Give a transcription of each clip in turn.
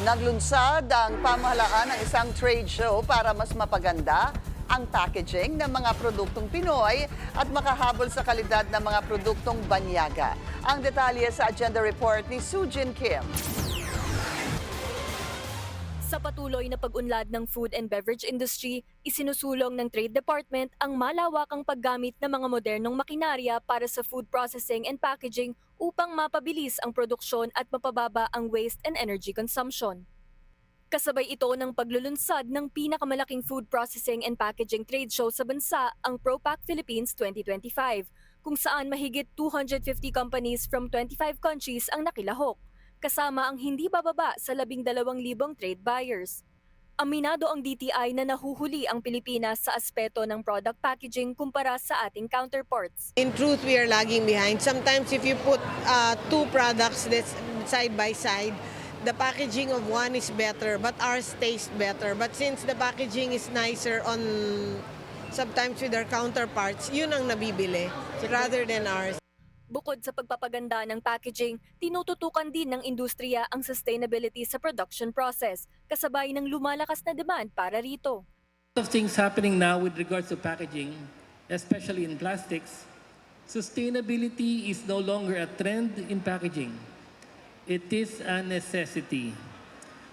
Naglunsad ang pamahalaan ng isang trade show para mas mapaganda ang packaging ng mga produktong Pinoy at makahabol sa kalidad ng mga produktong banyaga. Ang detalye sa agenda report ni Sujin Kim. Sa patuloy na pag-unlad ng food and beverage industry, isinusulong ng Trade Department ang malawakang paggamit ng mga modernong makinarya para sa food processing and packaging upang mapabilis ang produksyon at mapababa ang waste and energy consumption. Kasabay ito ng paglulunsad ng pinakamalaking food processing and packaging trade show sa bansa, ang ProPack Philippines 2025, kung saan mahigit 250 companies from 25 countries ang nakilahok, kasama ang hindi bababa sa 12,000 trade buyers. Aminado ang DTI na nahuhuli ang Pilipinas sa aspeto ng product packaging kumpara sa ating counterparts. In truth, we are lagging behind. Sometimes if you put two products that's side by side, the packaging of one is better, but ours tastes better. But since the packaging is nicer on sometimes with our counterparts, yun ang nabibili rather than ours. Bukod sa pagpapaganda ng packaging, tinututukan din ng industriya ang sustainability sa production process, kasabay ng lumalakas na demand para rito. A lot of things happening now with regards to packaging, especially in plastics. Sustainability is no longer a trend in packaging. It is a necessity.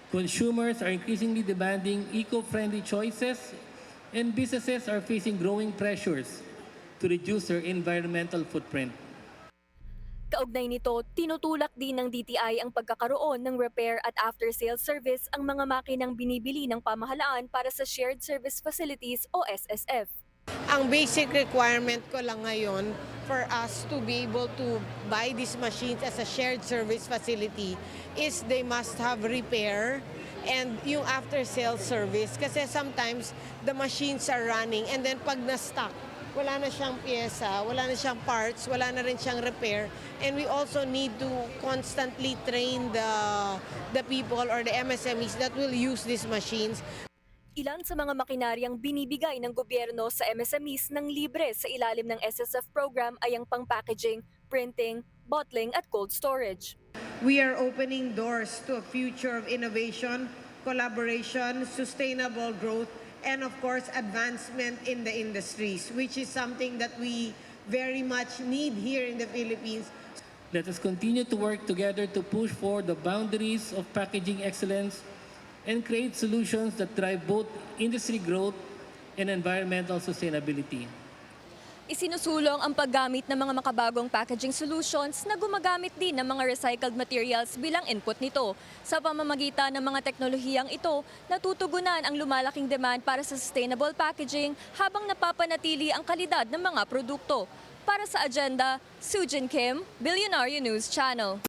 Consumers are increasingly demanding eco-friendly choices, and businesses are facing growing pressures to reduce their environmental footprint. Kaugnay nito, tinutulak din ng DTI ang pagkakaroon ng repair at after-sales service ang mga makinang binibili ng pamahalaan para sa Shared Service Facilities o SSF. Ang basic requirement ko lang ngayon for us to be able to buy these machines as a shared service facility is they must have repair and yung after-sales service. Kasi sometimes the machines are running and then pag na-stuck, wala na siyang pyesa, wala na siyang parts, wala na rin siyang repair. And we also need to constantly train the people or the MSMEs that will use these machines. Ilan sa mga makinaryang binibigay ng gobyerno sa MSMEs ng libre sa ilalim ng SSF program ay ang pang-packaging, printing, bottling at cold storage. We are opening doors to a future of innovation, collaboration, sustainable growth, and of course, advancement in the industries, which is something that we very much need here in the Philippines. Let us continue to work together to push forward the boundaries of packaging excellence and create solutions that drive both industry growth and environmental sustainability. Isinusulong ang paggamit ng mga makabagong packaging solutions na gumagamit din ng mga recycled materials bilang input nito. Sa pamamagitan ng mga teknolohiyang ito, natutugunan ang lumalaking demand para sa sustainable packaging habang napapanatili ang kalidad ng mga produkto. Para sa agenda, Sujin Kim, Billionaire News Channel.